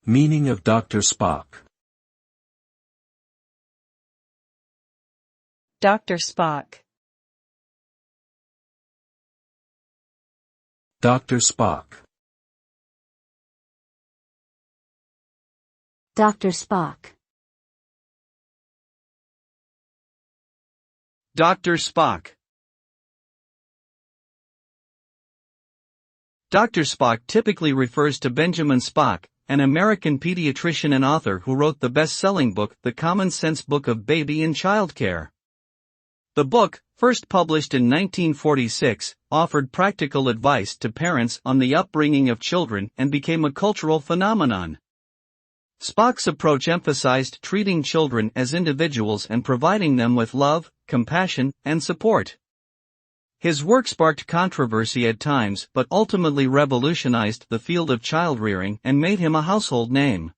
Meaning of Dr. Spock. Dr. Spock. Dr. Spock. Dr. Spock. Dr. Spock. Dr. Spock typically refers to Benjamin Spock, an American pediatrician and author who wrote the best-selling book, The Common Sense Book of Baby and Childcare. The book, first published in 1946, offered practical advice to parents on the upbringing of children and became a cultural phenomenon. Spock's approach emphasized treating children as individuals and providing them with love, compassion, and support. His work sparked controversy at times but ultimately revolutionized the field of child-rearing and made him a household name.